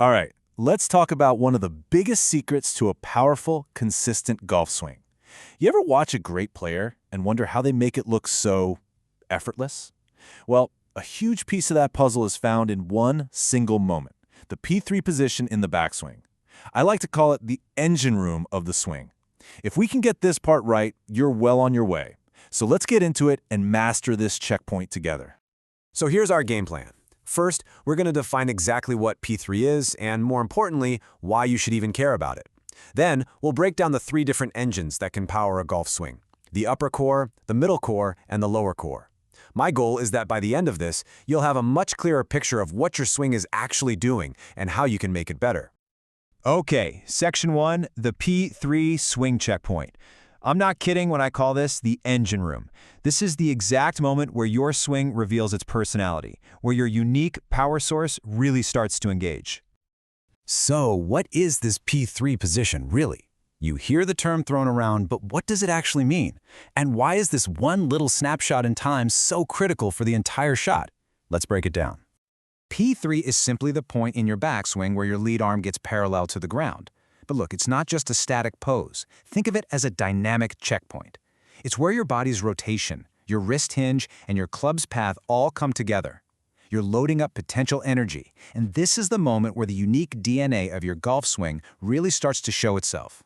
All right, let's talk about one of the biggest secrets to a powerful, consistent golf swing. You ever watch a great player and wonder how they make it look so effortless? Well, a huge piece of that puzzle is found in one single moment, the P3 position in the backswing. I like to call it the engine room of the swing. If we can get this part right, you're well on your way. So let's get into it and master this checkpoint together. So here's our game plan. First, we're going to define exactly what P3 is and, more importantly, why you should even care about it. Then, we'll break down the 3 different engines that can power a golf swing: the upper core, the middle core, and the lower core. My goal is that by the end of this, you'll have a much clearer picture of what your swing is actually doing and how you can make it better. Okay, Section 1, the P3 swing checkpoint. I'm not kidding when I call this the engine room. This is the exact moment where your swing reveals its personality, where your unique power source really starts to engage. So, what is this P3 position, really? You hear the term thrown around, but what does it actually mean? And why is this one little snapshot in time so critical for the entire shot? Let's break it down. P3 is simply the point in your backswing where your lead arm gets parallel to the ground. But look, it's not just a static pose. Think of it as a dynamic checkpoint. It's where your body's rotation, your wrist hinge, and your club's path all come together. You're loading up potential energy, and this is the moment where the unique DNA of your golf swing really starts to show itself.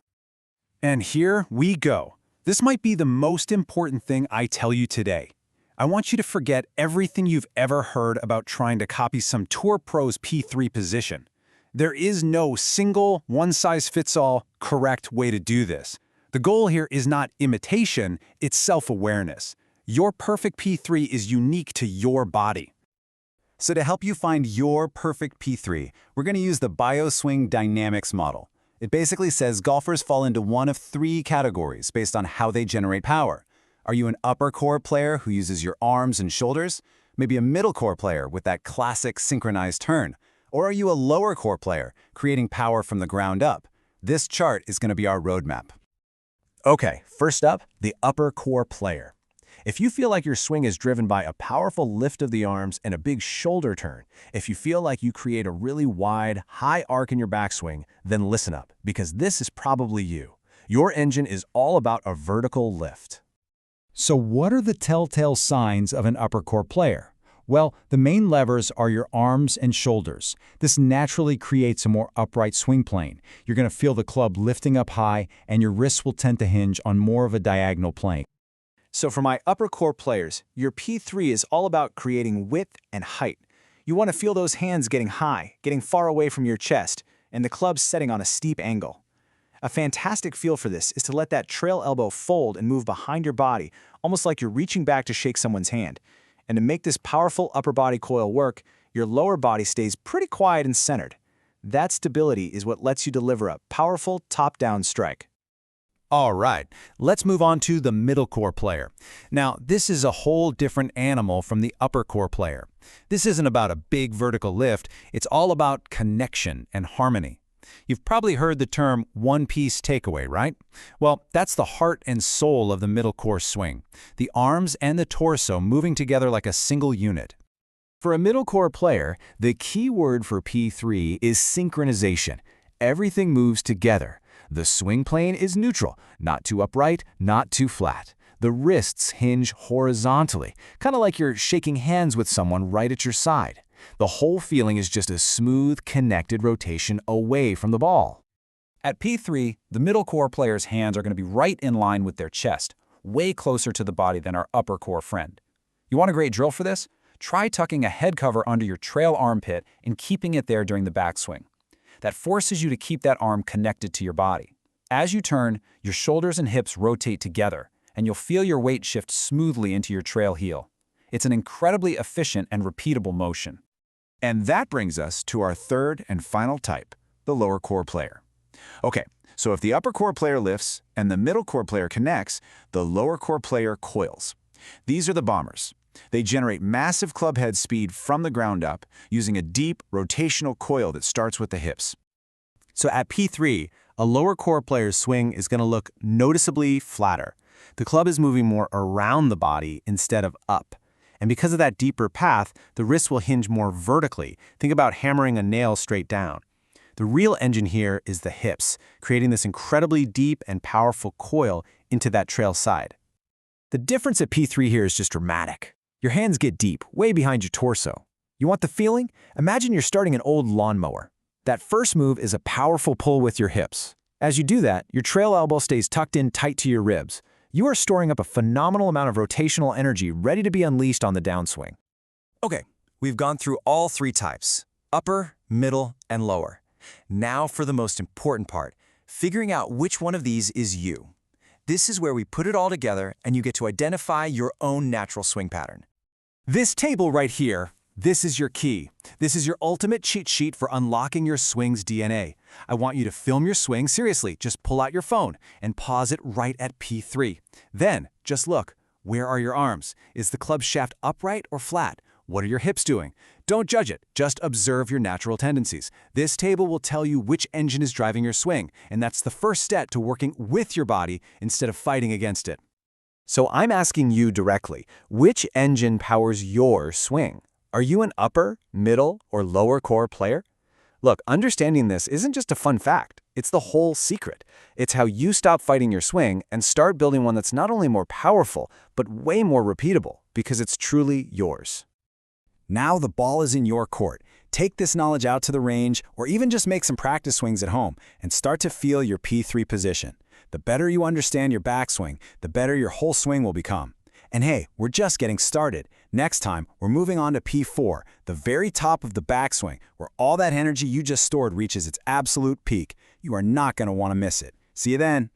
And here we go. This might be the most important thing I tell you today. I want you to forget everything you've ever heard about trying to copy some tour pro's P3 position. There is no single, one-size-fits-all correct way to do this. The goal here is not imitation, it's self-awareness. Your perfect P3 is unique to your body. So to help you find your perfect P3, we're going to use the bioswing dynamics model. It basically says golfers fall into one of 3 categories based on how they generate power. Are you an upper core player who uses your arms and shoulders? Maybe a middle core player with that classic synchronized turn? Or are you a lower core player, creating power from the ground up? This chart is going to be our roadmap. Okay, first up, the upper core player. If you feel like your swing is driven by a powerful lift of the arms and a big shoulder turn, if you feel like you create a really wide, high arc in your backswing, then listen up, because this is probably you. Your engine is all about a vertical lift. So what are the telltale signs of an upper core player? Well, the main levers are your arms and shoulders. This naturally creates a more upright swing plane. You're going to feel the club lifting up high, and your wrists will tend to hinge on more of a diagonal plane. So for my upper core players, your P3 is all about creating width and height. You want to feel those hands getting high, getting far away from your chest, and the club setting on a steep angle. A fantastic feel for this is to let that trail elbow fold and move behind your body, almost like you're reaching back to shake someone's hand. And to make this powerful upper body coil work, your lower body stays pretty quiet and centered. That stability is what lets you deliver a powerful top-down strike. All right, let's move on to the middle core player. Now, this is a whole different animal from the upper core player. This isn't about a big vertical lift, it's all about connection and harmony. You've probably heard the term one-piece takeaway, right? Well, that's the heart and soul of the middle core swing. The arms and the torso moving together like a single unit. For a middle core player, the key word for P3 is synchronization. Everything moves together. The swing plane is neutral, not too upright, not too flat. The wrists hinge horizontally, kind of like you're shaking hands with someone right at your side. The whole feeling is just a smooth, connected rotation away from the ball. At P3, the middle core player's hands are going to be right in line with their chest, way closer to the body than our upper core friend. You want a great drill for this? Try tucking a head cover under your trail armpit and keeping it there during the backswing. That forces you to keep that arm connected to your body. As you turn, your shoulders and hips rotate together, and you'll feel your weight shift smoothly into your trail heel. It's an incredibly efficient and repeatable motion. And that brings us to our third and final type, the lower core player. Okay, so if the upper core player lifts and the middle core player connects, the lower core player coils. These are the bombers. They generate massive club head speed from the ground up using a deep rotational coil that starts with the hips. So at P3, a lower core player's swing is going to look noticeably flatter. The club is moving more around the body instead of up. And because of that deeper path, the wrist will hinge more vertically. Think about hammering a nail straight down. The real engine here is the hips, creating this incredibly deep and powerful coil into that trail side. The difference at P3 here is just dramatic. Your hands get deep, way behind your torso. You want the feeling? Imagine you're starting an old lawnmower. That first move is a powerful pull with your hips. As you do that, your trail elbow stays tucked in tight to your ribs. You are storing up a phenomenal amount of rotational energy ready to be unleashed on the downswing. Okay, we've gone through all three types: upper, middle, and lower. Now for the most important part, figuring out which one of these is you. This is where we put it all together and you get to identify your own natural swing pattern. This table right here, this is your key. This is your ultimate cheat sheet for unlocking your swing's DNA. I want you to film your swing seriously. Just pull out your phone and pause it right at P3. Then, just look. Where are your arms? Is the club shaft upright or flat? What are your hips doing? Don't judge it. Just observe your natural tendencies. This table will tell you which engine is driving your swing, and that's the first step to working with your body instead of fighting against it. So I'm asking you directly, which engine powers your swing? Are you an upper, middle, or lower core player? Look, understanding this isn't just a fun fact. It's the whole secret. It's how you stop fighting your swing and start building one that's not only more powerful, but way more repeatable, because it's truly yours. Now the ball is in your court. Take this knowledge out to the range, or even just make some practice swings at home, and start to feel your P3 position. The better you understand your backswing, the better your whole swing will become. And hey, we're just getting started. Next time, we're moving on to P4, the very top of the backswing, where all that energy you just stored reaches its absolute peak. You are not going to want to miss it. See you then.